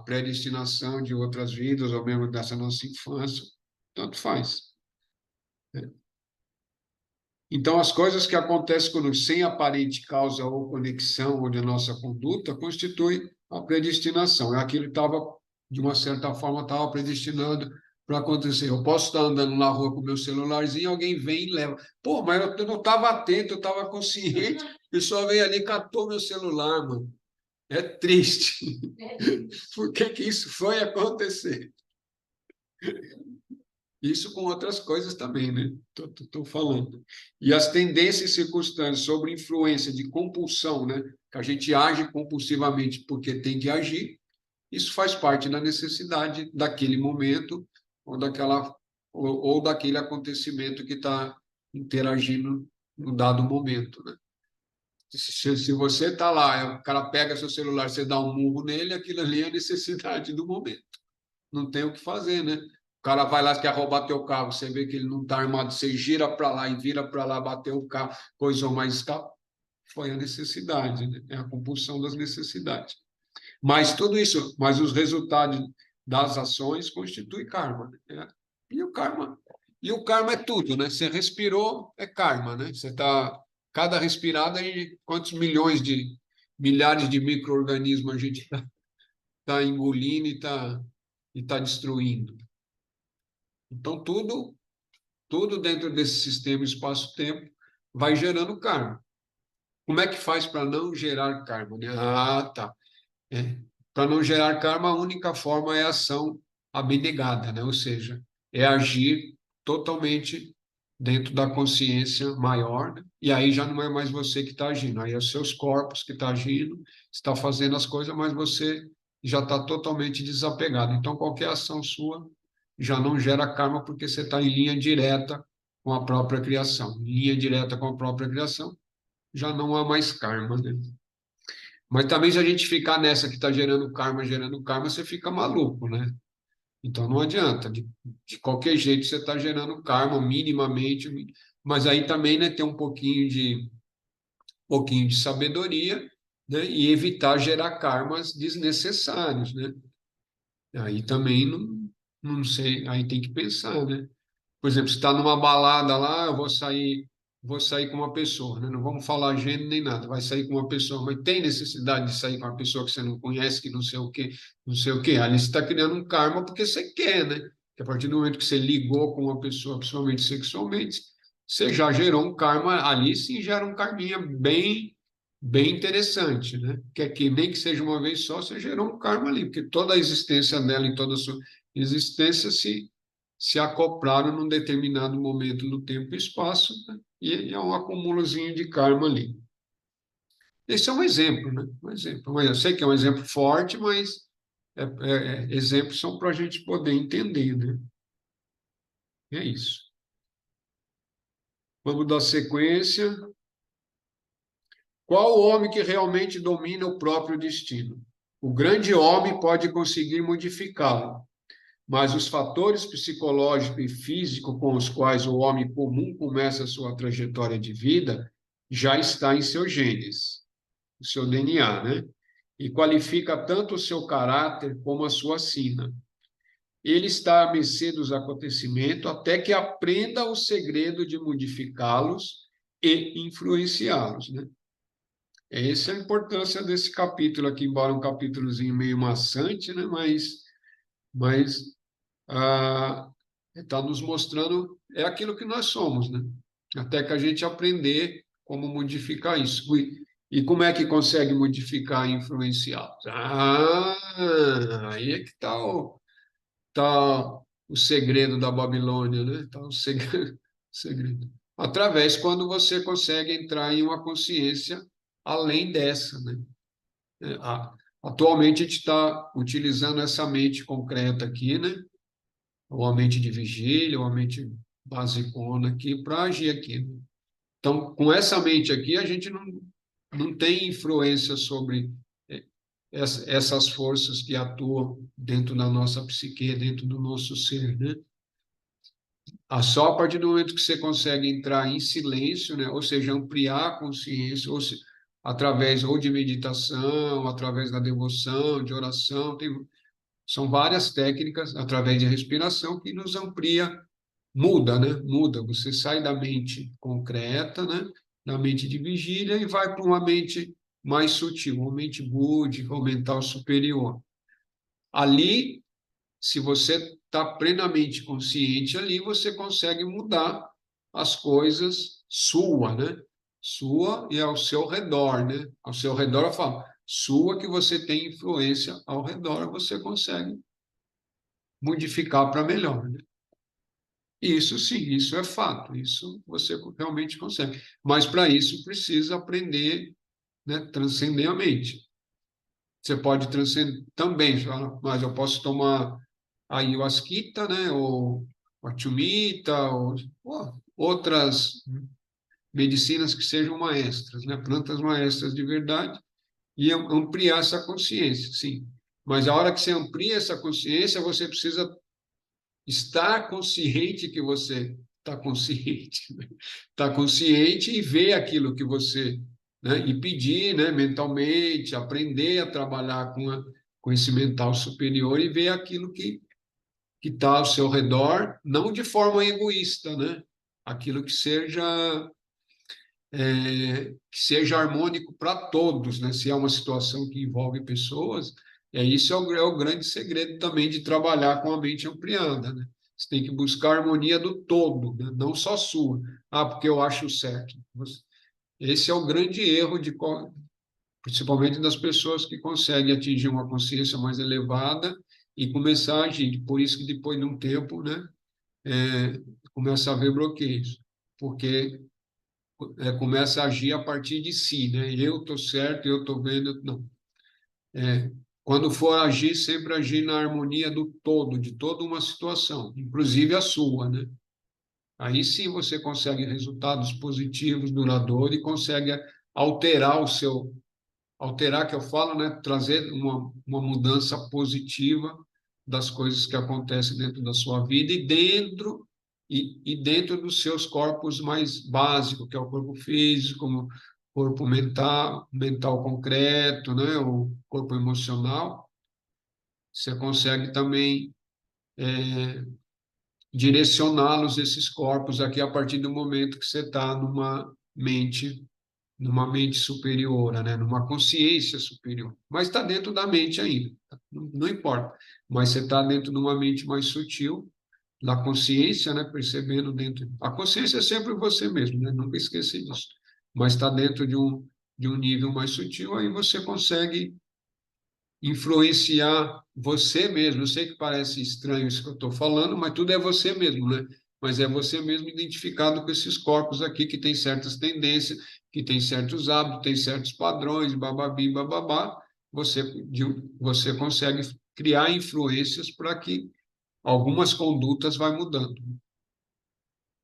predestinação de outras vidas, ou mesmo dessa nossa infância, tanto faz. Então, as coisas que acontecem conosco sem aparente causa ou conexão ou de nossa conduta constitui a predestinação. É aquilo que estava, de uma certa forma, estava predestinado para acontecer. Eu posso estar andando na rua com meu celularzinho, alguém vem e leva. Pô, mas eu não estava atento, eu estava consciente, a pessoa veio ali e catou meu celular, mano. É triste. Por que que isso foi acontecer? Isso com outras coisas também, né? Estou falando. E as tendências e circunstâncias sobre influência de compulsão, né? Que a gente age compulsivamente porque tem que agir, isso faz parte da necessidade daquele momento ou daquele acontecimento que está interagindo no dado momento, né? Se você está lá, o cara pega seu celular, você dá um murro nele, aquilo ali é a necessidade do momento. Não tem o que fazer, né? O cara vai lá, quer roubar teu carro, você vê que ele não está armado, você gira para lá e vira para lá, bateu o carro, coisa mais tal. Foi a necessidade, né? É a compulsão das necessidades. Mas tudo isso, mas os resultados das ações constituem karma, né? E o karma é tudo, né? Você respirou, é karma, né? Você está cada respirada e quantos milhares de micro-organismos a gente está engolindo e está destruindo. Então, tudo dentro desse sistema espaço-tempo vai gerando karma. Como é que faz para não gerar karma, né? Ah, tá. Para não gerar karma, a única forma é a ação abnegada, né? Ou seja, é agir totalmente dentro da consciência maior, né? E aí já não é mais você que está agindo, aí é os seus corpos que estão agindo, está fazendo as coisas, mas você já está totalmente desapegado. Então, qualquer ação sua já não gera karma porque você está em linha direta com a própria criação. Linha direta com a própria criação, já não há mais karma, né? Mas também se a gente ficar nessa que está gerando karma, você fica maluco, né? Então não adianta, de qualquer jeito você está gerando karma minimamente, mas aí também, né, ter pouquinho de sabedoria, né, e evitar gerar karmas desnecessários, né? Aí também não sei, aí tem que pensar, né? Por exemplo, se está numa balada lá, eu vou sair com uma pessoa, né? Não vamos falar gênero nem nada, vai sair com uma pessoa, mas tem necessidade de sair com uma pessoa que você não conhece, que não sei o quê, não sei o quê. Ali você está criando um karma porque você quer, né? Que a partir do momento que você ligou com uma pessoa, principalmente sexualmente, você já gerou um karma, ali sim gera um karminha bem interessante, né? Que é que nem que seja uma vez só, você gerou um karma ali, porque toda a existência dela e toda a sua existência se acoplaram num determinado momento no tempo e espaço, né? E é um acumulozinho de karma ali. Esse é um exemplo, né? Um exemplo. Mas eu sei que é um exemplo forte, mas exemplos são para a gente poder entender, né? É isso. Vamos dar sequência. Qual o homem que realmente domina o próprio destino? O grande homem pode conseguir modificá-lo, mas os fatores psicológico e físico com os quais o homem comum começa a sua trajetória de vida já está em seu genes, o seu DNA, né? E qualifica tanto o seu caráter como a sua sina. Ele está à mercê dos acontecimentos até que aprenda o segredo de modificá-los e influenciá-los, né? Essa é a importância desse capítulo aqui, embora um capítulozinho meio maçante, né? Mas está nos mostrando é aquilo que nós somos, né? Até que a gente aprender como modificar isso. E como é que consegue modificar e influenciar? Aí é que está o segredo da Babilônia, né? Está o segredo, segredo. Através quando você consegue entrar em uma consciência além dessa, né? Atualmente a gente está utilizando essa mente concreta aqui, né? Ou a mente de vigília, ou a mente basicona aqui, para agir aqui, né? Então, com essa mente aqui, a gente não tem influência sobre essas forças que atuam dentro da nossa psique, dentro do nosso ser, né? Só a partir do momento que você consegue entrar em silêncio, né? Ou seja, ampliar a consciência, através ou de meditação, através da devoção, de oração, são várias técnicas através de respiração que nos amplia, muda, né? Muda. Você sai da mente concreta, né? Da mente de vigília e vai para uma mente mais sutil, uma mente búdica, ou mental superior. Ali, se você está plenamente consciente ali, você consegue mudar as coisas sua, né? Sua e ao seu redor, né? Ao seu redor, eu falo, sua que você tem influência ao redor, você consegue modificar para melhor, né? Isso sim, isso é fato, isso você realmente consegue. Mas para isso precisa aprender, né, transcender a mente. Você pode transcender também, mas eu posso tomar a ayahuasquita, né, ou a tumita, ou outras medicinas que sejam maestras, né, plantas maestras de verdade, e ampliar essa consciência, sim. Mas a hora que você amplia essa consciência, você precisa estar consciente que você está consciente, né? Está consciente e ver aquilo que você, né? E pedir, né? Mentalmente, aprender a trabalhar com esse mental superior e ver aquilo que está ao seu redor, não de forma egoísta, né? Aquilo que seja harmônico para todos, né? Se é uma situação que envolve pessoas, isso é o grande segredo também de trabalhar com a mente ampliada, né? Você tem que buscar a harmonia do todo, né? Não só sua. Porque eu acho certo. Esse é o grande erro principalmente das pessoas que conseguem atingir uma consciência mais elevada e começar a agir. Por isso que depois de um tempo, né, começa a haver bloqueios, porque começa a agir a partir de si, né? Eu estou certo, eu estou vendo, não. Quando for agir, sempre agir na harmonia do todo, de toda uma situação, inclusive a sua, né? Aí sim você consegue resultados positivos, duradouros, e consegue alterar o seu, alterar que eu falo, né? Trazer uma mudança positiva das coisas que acontecem dentro da sua vida e dentro dos seus corpos mais básicos, que é o corpo físico, o corpo mental, mental concreto, né? O corpo emocional. Você consegue também direcioná-los, esses corpos aqui, a partir do momento que você está numa mente superior, né? Numa consciência superior. Mas está dentro da mente ainda, não importa. Mas você está dentro de uma mente mais sutil, da consciência, né? Percebendo dentro. A consciência é sempre você mesmo, né? Nunca esqueça disso. Mas está dentro de um nível mais sutil, aí você consegue influenciar você mesmo. Eu sei que parece estranho isso que eu estou falando, mas tudo é você mesmo, né? Mas é você mesmo identificado com esses corpos aqui que tem certas tendências, que tem certos hábitos, tem certos padrões, bababi, bababá. Você, você consegue criar influências para que algumas condutas vai mudando.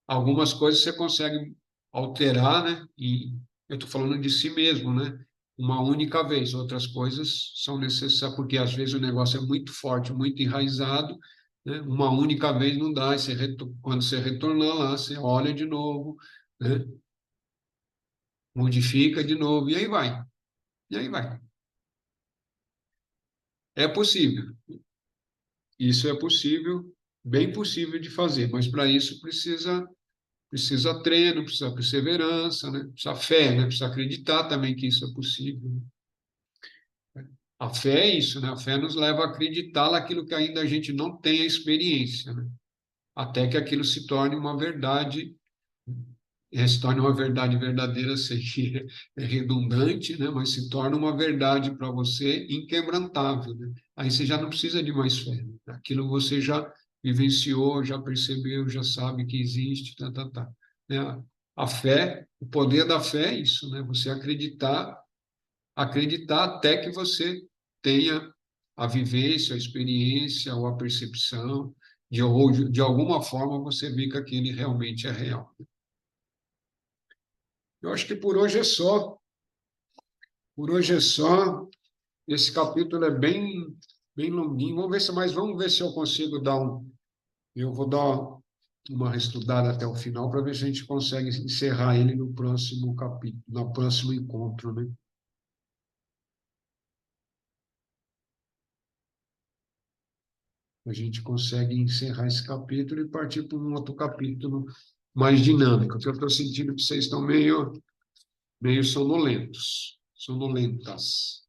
Algumas coisas você consegue alterar, né? E eu estou falando de si mesmo, né? Uma única vez. Outras coisas são necessárias, porque às vezes o negócio é muito forte, muito enraizado, né? Uma única vez não dá. Quando você retornar lá, você olha de novo, né? Modifica de novo, e aí vai. E aí vai. É possível. Isso é possível, bem possível de fazer, mas para isso precisa treino, precisa perseverança, né? Precisa fé, né? Precisa acreditar também que isso é possível. A fé é isso, né? A fé nos leva a acreditar naquilo que ainda a gente não tem a experiência, né? Até que aquilo se torne uma verdade, se torne uma verdade verdadeira, sei que é redundante, né? Mas se torna uma verdade para você inquebrantável, né? Aí você já não precisa de mais fé, né? Aquilo você já vivenciou, já percebeu, já sabe que existe, tá, tá, tá. Né? A fé, o poder da fé é isso, né? Você acreditar até que você tenha a vivência, a experiência ou a percepção ou de alguma forma você vê que aquele realmente é real. Eu acho que por hoje é só. Por hoje é só. Esse capítulo é bem longuinho. Vamos ver se eu consigo dar um. Eu vou dar uma estudada até o final para ver se a gente consegue encerrar ele no próximo capítulo, no próximo encontro, né? A gente consegue encerrar esse capítulo e partir para um outro capítulo mais dinâmico, porque eu estou sentindo que vocês estão meio sonolentos, sonolentas.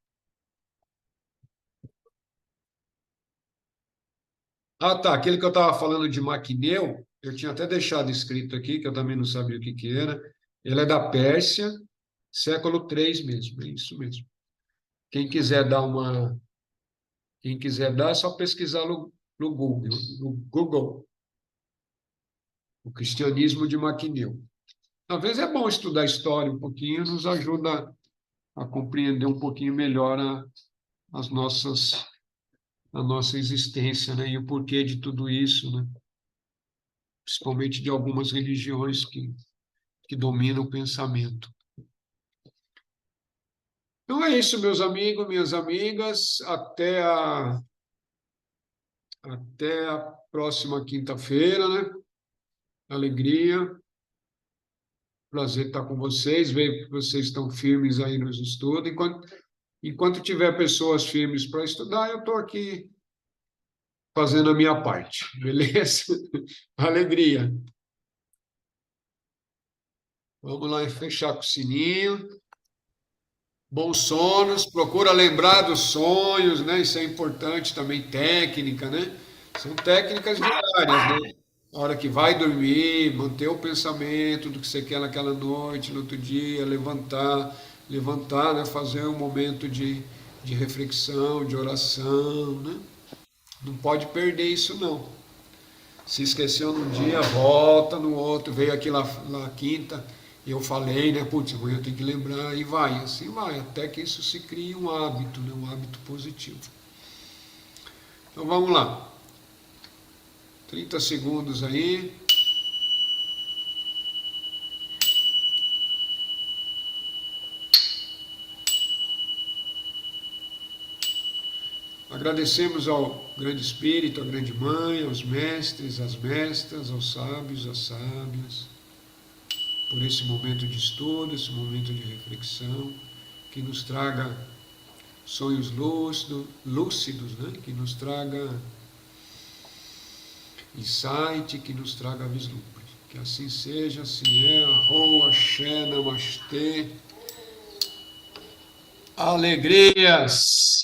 Ah, tá, aquele que eu estava falando de Maquineu, eu tinha até deixado escrito aqui, que eu também não sabia o que que era. Ele é da Pérsia, século III mesmo, é isso mesmo. Quem quiser dar uma, quem quiser dar, é só pesquisar no Google, o cristianismo de Maquineu. Às vezes é bom estudar história um pouquinho, nos ajuda a compreender um pouquinho melhor as nossas, a nossa existência, né? E o porquê de tudo isso, né? Principalmente de algumas religiões que dominam o pensamento. Então é isso, meus amigos, minhas amigas. Até a próxima quinta-feira, né? Alegria, prazer estar com vocês, ver que vocês estão firmes aí nos estudos. Enquanto tiver pessoas firmes para estudar, eu estou aqui fazendo a minha parte, beleza? Alegria. Vamos lá fechar com o sininho. Bons sonos, procura lembrar dos sonhos, né? Isso é importante também, técnica, né? São técnicas diárias, né? A hora que vai dormir, manter o pensamento do que você quer naquela noite, no outro dia, levantar, né? Fazer um momento de reflexão, de oração, né? Não pode perder isso, não. Se esqueceu num dia, volta no outro, veio aqui lá quinta, e eu falei, né, putz, amanhã eu tenho que lembrar, e vai, assim vai, até que isso se crie um hábito, né, um hábito positivo. Então vamos lá. 30 segundos aí. Agradecemos ao Grande Espírito, à Grande Mãe, aos mestres, às mestras, aos sábios, às sábias, por esse momento de estudo, esse momento de reflexão, que nos traga sonhos lúcidos, né? Que nos traga insight, que nos traga vislumbre. Que assim seja, assim é. Arro, axé, namastê. Alegrias!